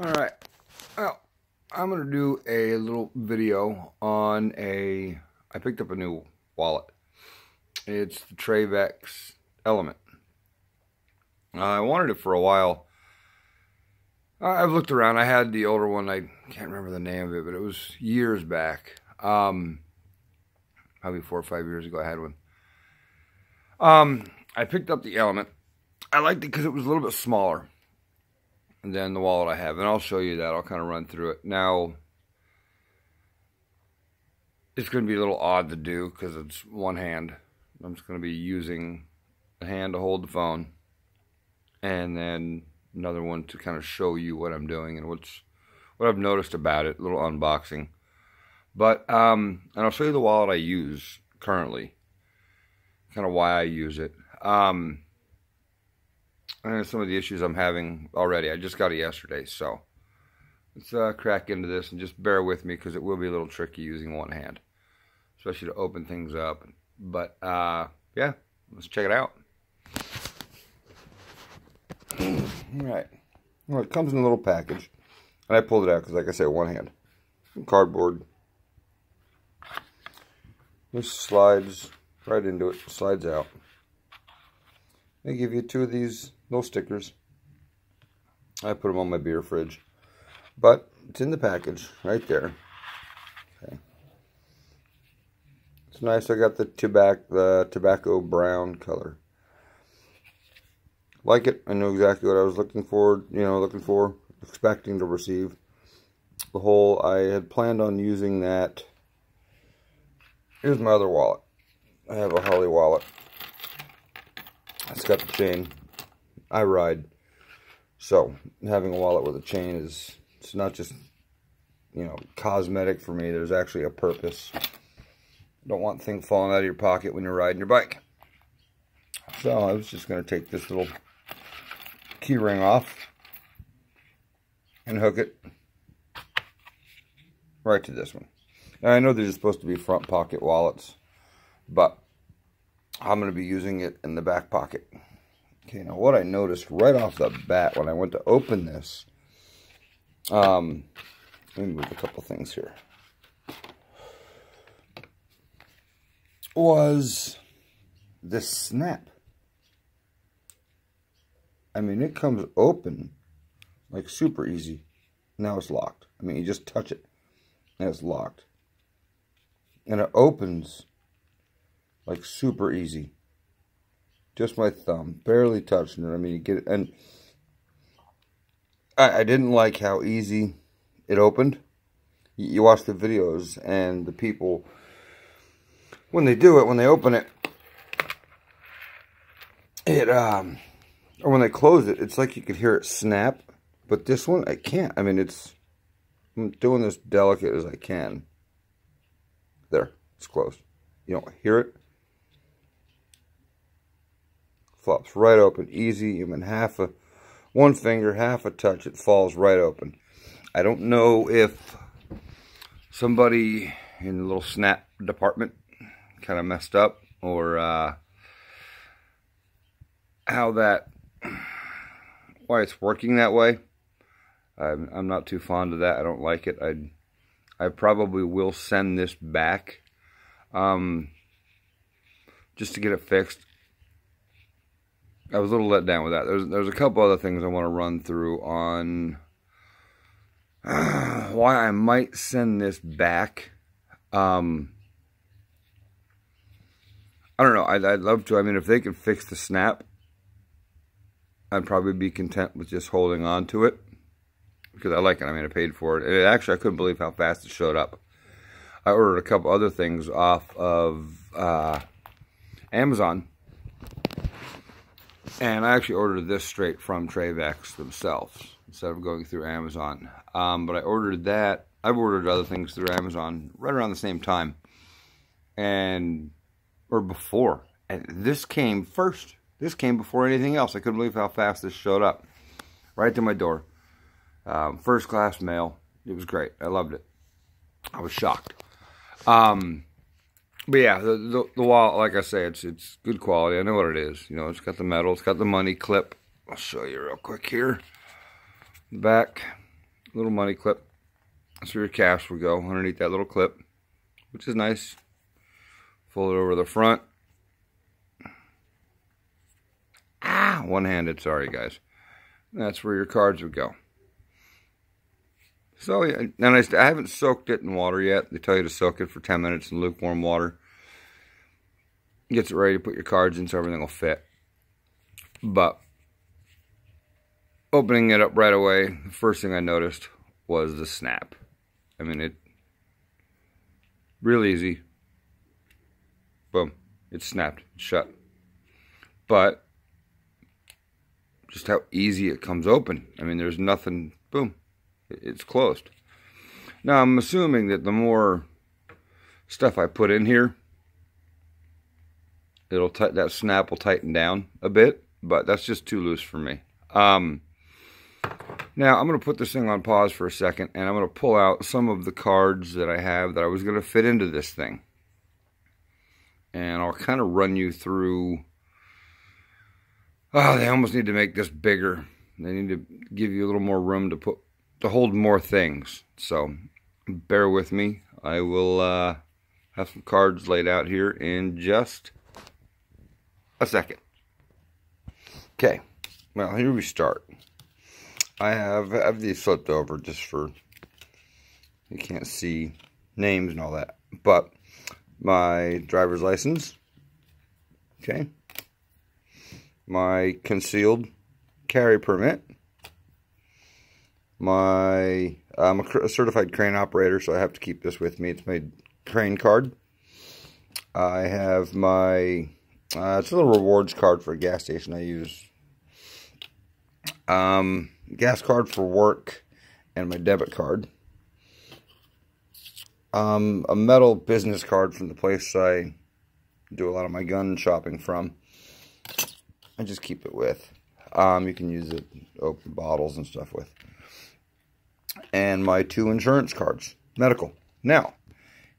Alright, well, I'm going to do a little video on I picked up a new wallet. It's the Trayvax Element. I wanted it for a while. I've looked around. I had the older one. I can't remember the name of it, but it was years back. Probably 4 or 5 years ago I had one. I picked up the Element. I liked it because it was a little bit smaller than the wallet I have, and I'll show you that. I'll kind of run through it. Now, it's going to be a little odd to do because it's one hand. I'm just going to be using the hand to hold the phone, and then another one to kind of show you what I'm doing and what I've noticed about it. A little unboxing. But, and I'll show you the wallet I use currently. Kind of why I use it. And some of the issues I'm having already. I just got it yesterday, so let's crack into this and just bear with me because it will be a little tricky using one hand, especially to open things up. But yeah, let's check it out. Alright, well, it comes in a little package, and I pulled it out because, like I said, one hand. Some cardboard. This slides right into it, slides out. They give you 2 of these little stickers. I put them on my beer fridge, but it's in the package right there. Okay, it's nice. I got the tobacco brown color. Like it. I know exactly what I was looking for. Expecting to receive. The whole. I had planned on using that. Here's my other wallet. I have a Holly wallet. It's got the chain. I ride. So, having a wallet with a chain it's not just, cosmetic for me. There's actually a purpose. Don't want things falling out of your pocket when you're riding your bike. So, I was just going to take this little key ring off and hook it right to this one. Now, I know these are supposed to be front pocket wallets, but I'm going to be using it in the back pocket. Okay, now what I noticed right off the bat when I went to open this, let me move a couple things here, was this snap. I mean, it comes open like super easy. Now it's locked. I mean, you just touch it and it's locked. And it opens like super easy. Just my thumb, barely touching it. I mean, you get it, and I didn't like how easy it opened. You watch the videos, and the people, when they do it, when they open it, or when they close it, it's like you could hear it snap. But this one, I can't. I mean, I'm doing this delicate as I can. There, it's closed. You don't hear it. Flops right open, easy. Even one finger, half a touch, it falls right open. I don't know if somebody in the little snap department kind of messed up, or why it's working that way. I'm not too fond of that. I don't like it. I probably will send this back, just to get it fixed. I was a little let down with that. There's a couple other things I want to run through on why I might send this back. I don't know. I'd love to. I mean, if they could fix the snap, I'd probably be content with just holding on to it because I like it. I mean, I paid for it. Actually, I couldn't believe how fast it showed up. I ordered a couple other things off of Amazon. And I actually ordered this straight from Trayvax themselves instead of going through Amazon. But I ordered that. I've ordered other things through Amazon right around the same time. Or before. And this came first. This came before anything else. I couldn't believe how fast this showed up. Right to my door. First class mail. It was great. I loved it. I was shocked. But yeah, the wallet, like I say, it's good quality. I know what it is. It's got the metal. It's got the money clip. I'll show you real quick here. Back. little money clip. That's where your cash will go, underneath that little clip, which is nice. Fold it over the front. One-handed, sorry guys. That's where your cards would go. So, yeah, and I haven't soaked it in water yet. They tell you to soak it for 10 minutes in lukewarm water. Gets it ready to put your cards in so everything will fit. But opening it up right away, the first thing I noticed was the snap. I mean, it real easy. Boom, it snapped, shut. But just how easy it comes open. I mean, there's nothing, boom, it's closed. Now, I'm assuming that the more stuff I put in here, that snap will tighten down a bit, but that's just too loose for me. Now, I'm going to put this thing on pause for a second, and I'm going to pull out some of the cards that I have that I was going to fit into this thing. And I'll kind of run you through. Oh, they almost need to make this bigger. They need to give you a little more room to hold more things. So, bear with me. I will have some cards laid out here in just a second. Okay, well, here we start. I have these flipped over just for, you can't see names and all that, but my driver's license, okay, my concealed carry permit, I'm a certified crane operator, so I have to keep this with me. It's my crane card. I have my, it's a little rewards card for a gas station I use. Gas card for work, and my debit card. A metal business card from the place I do a lot of my gun shopping from. I just keep it with. You can use it, open bottles and stuff with. And my 2 insurance cards, medical. Now,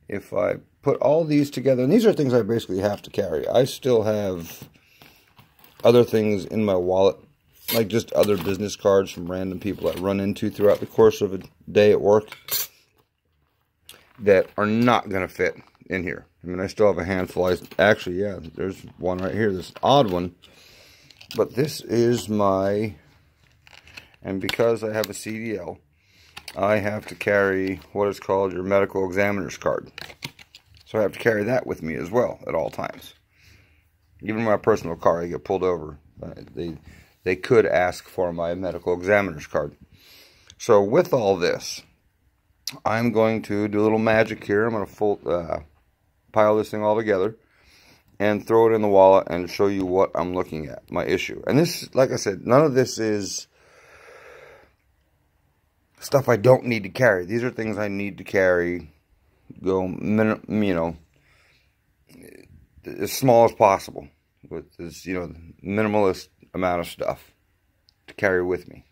if I put all these together, and these are things I basically have to carry. I still have other things in my wallet, like just other business cards from random people I run into throughout the course of a day at work that are not going to fit in here. I mean, I still have a handful. Actually, yeah, there's one right here, this odd one. But this is my, and because I have a CDL, I have to carry what is called your medical examiner's card. So I have to carry that with me as well at all times. Even my personal car, I get pulled over. They could ask for my medical examiner's card. So with all this, I'm going to do a little magic here. I'm going to pile this thing all together and throw it in the wallet and show you what I'm looking at, my issue. And this, like I said, none of this is stuff I don't need to carry. These are things I need to carry, as small as possible, with this, minimalist amount of stuff to carry with me.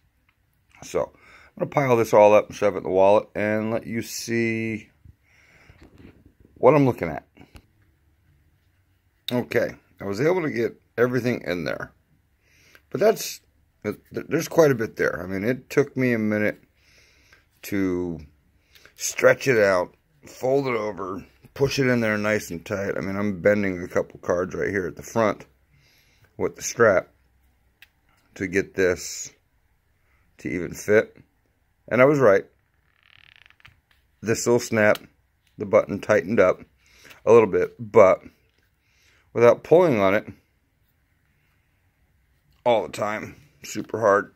So I'm going to pile this all up and shove it in the wallet and let you see what I'm looking at. Okay, I was able to get everything in there, but there's quite a bit there. I mean, it took me a minute to stretch it out, fold it over, push it in there nice and tight. I mean, I'm bending a couple cards right here at the front with the strap to get this to even fit. And I was right. This little snap, the button tightened up a little bit, but without pulling on it all the time, super hard,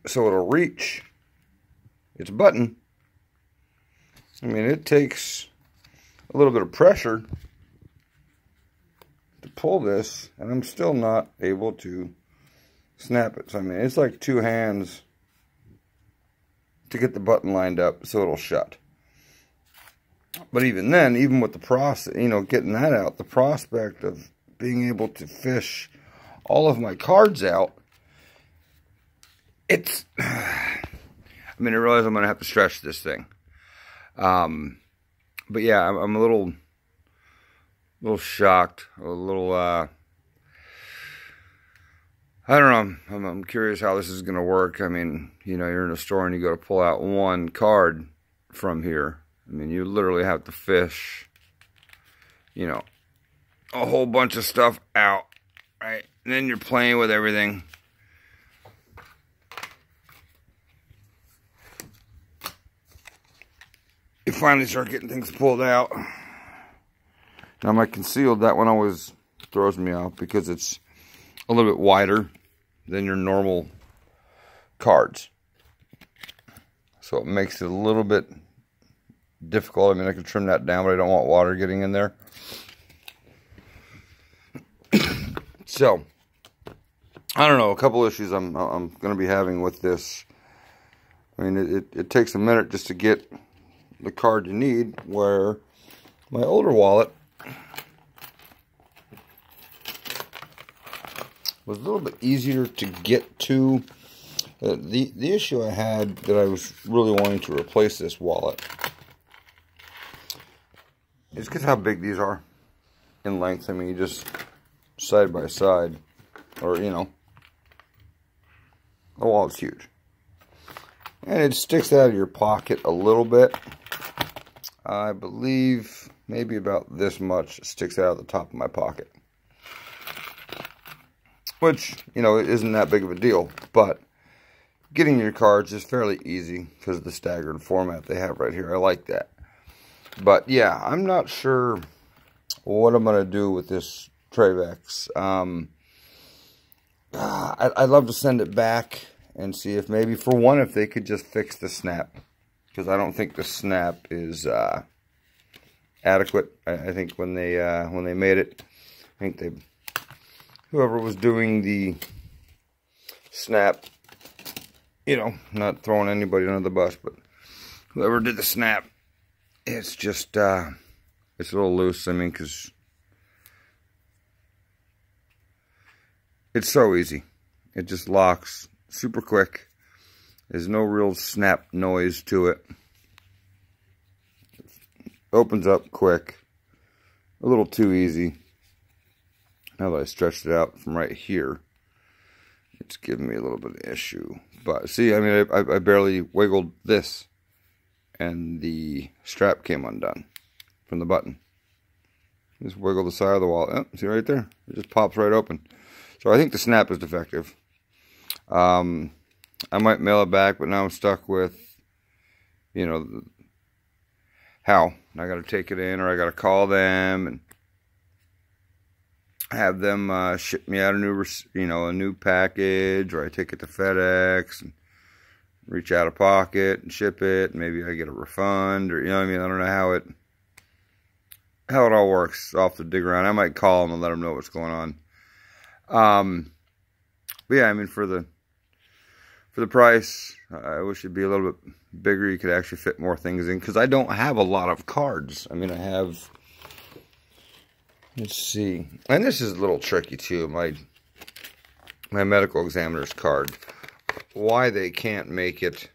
so it'll reach its button. I mean, it takes a little bit of pressure to pull this, and I'm still not able to snap it. So I mean, it's like 2 hands to get the button lined up so it'll shut. But even then, even with the process, getting that out, the prospect of being able to fish all of my cards out, I realize I'm going to have to stretch this thing. But yeah, I'm a little shocked, a little, I don't know. I'm curious how this is going to work. I mean, you know, you're in a store and you go to pull out one card from here. I mean, you literally have to fish, you know, a whole bunch of stuff out, right? And then you're playing with everything. You finally start getting things pulled out. Now my concealed, that one always throws me off because it's a little bit wider than your normal cards. So it makes it a little bit difficult. I mean, I can trim that down, but I don't want water getting in there. So, I don't know, a couple issues I'm going to be having with this. I mean, it takes a minute just to get the card you need, where my older wallet was a little bit easier to get to. The issue I had that I was really wanting to replace this wallet is because how big these are in length. I mean, you just side by side, or you know, the wallet's huge. And it sticks out of your pocket a little bit. I believe maybe about this much sticks out of the top of my pocket. Which, you know, it isn't that big of a deal. But getting your cards is fairly easy because of the staggered format they have right here. I like that. But yeah, I'm not sure what I'm going to do with this Trayvax. I'd love to send it back and see if maybe, for one, if they could just fix the snap. Because I don't think the snap is adequate. I think when they made it, I think whoever was doing the snap, you know, not throwing anybody under the bus, but whoever did the snap, it's just, it's a little loose. I mean, because it's so easy. It just locks super quick. There's no real snap noise to it. Opens up quick. A little too easy. Now that I stretched it out from right here, it's giving me a little bit of issue. But see, I mean, I barely wiggled this, and the strap came undone from the button. Just wiggle the side of the wallet. Oh, see right there? It just pops right open. So I think the snap is defective. I might mail it back, but now I'm stuck with, you know, how I got to take it in, or I got to call them and have them ship me out a new, you know, a new package, or I take it to FedEx and reach out of pocket and ship it. Maybe I get a refund, or you know what I mean. I don't know how it all works. I'll have to dig around. I might call them and let them know what's going on. But yeah, I mean, for the price, I wish it'd be a little bit bigger. You could actually fit more things in, because I don't have a lot of cards. I mean, I have, let's see, and this is a little tricky too, my medical examiner's card. Why they can't make it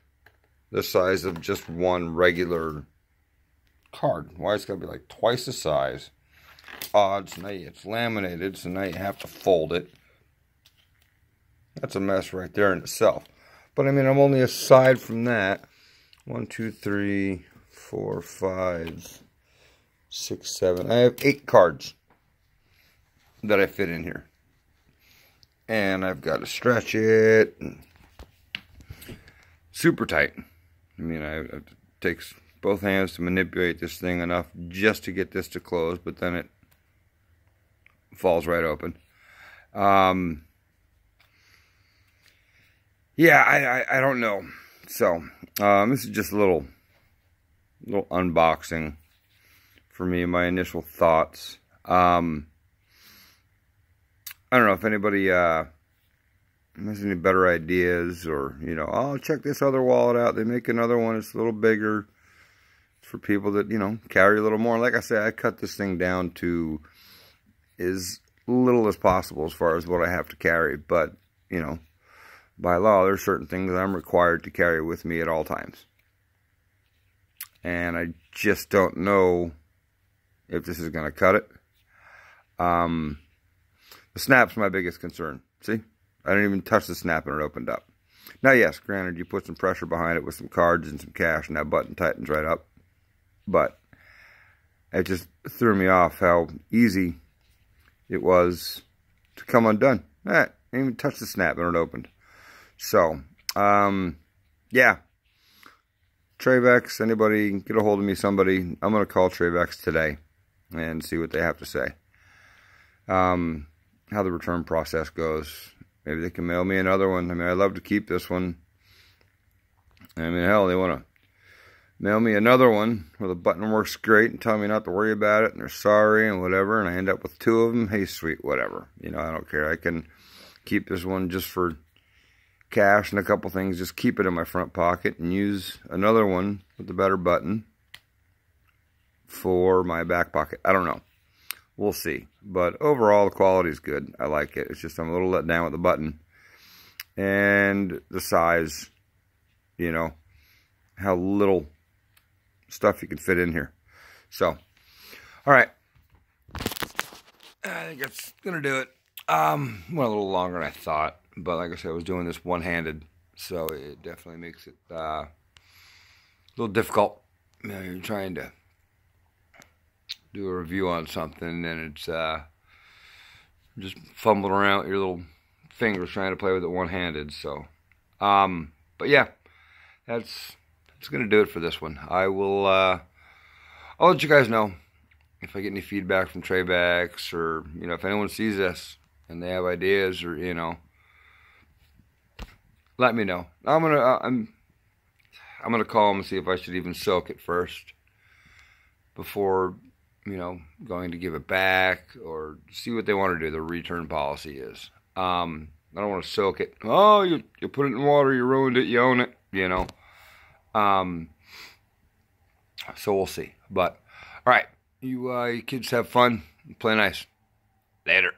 the size of just one regular card. Why it's got to be like twice the size. Odds, now it's laminated, so now you have to fold it. That's a mess right there in itself. But I mean, I'm only aside from that. 1, 2, 3, 4, 5, 6, 7. I have 8 cards that I fit in here. And I've got to stretch it. Super tight. I mean, it takes both hands to manipulate this thing enough just to get this to close, but then it falls right open. Yeah, I don't know. So, this is just a little unboxing for me, my initial thoughts. I don't know if anybody has any better ideas, or, you know, oh, check this other wallet out. They make another one. It's a little bigger. It's for people that, you know, carry a little more. Like I said, I cut this thing down to as little as possible as far as what I have to carry. But, you know, by law, there's certain things that I'm required to carry with me at all times. And I just don't know if this is going to cut it. The snap's my biggest concern. See? I didn't even touch the snap and it opened up. Now, yes, granted, you put some pressure behind it with some cards and some cash, and that button tightens right up. But it just threw me off how easy it was to come undone. I didn't even touch the snap and it opened. So, yeah. Trayvax, anybody, get a hold of me, somebody. I'm going to call Trayvax today and see what they have to say. How the return process goes. Maybe they can mail me another one. I mean, I'd love to keep this one. I mean, hell, they want to mail me another one where the button works great and tell me not to worry about it and they're sorry and whatever, and I end up with 2 of them. Hey, sweet, whatever. You know, I don't care. I can keep this one just for cash and a couple things. Just keep it in my front pocket and use another one with the better button for my back pocket. I don't know. We'll see. But overall, the quality is good. I like it. It's just I'm a little let down with the button. And the size, you know, how little stuff you can fit in here. So, all right. I think that's going to do it. Went a little longer than I thought. But like I said, I was doing this one-handed. So it definitely makes it a little difficult. You know, you're trying to do a review on something, and it's just fumbling around with your little fingers trying to play with it one-handed. So, but yeah, that's gonna do it for this one. I will, I'll let you guys know if I get any feedback from Trayvax, or you know, if anyone sees this and they have ideas, or you know, let me know. I'm gonna call them and see if I should even soak it first before, you know, going to give it back, or see what they want to do, the return policy is. I don't want to soak it. Oh, you put it in water, you ruined it, you own it, you know. So we'll see. But, all right, you kids have fun. Play nice. Later.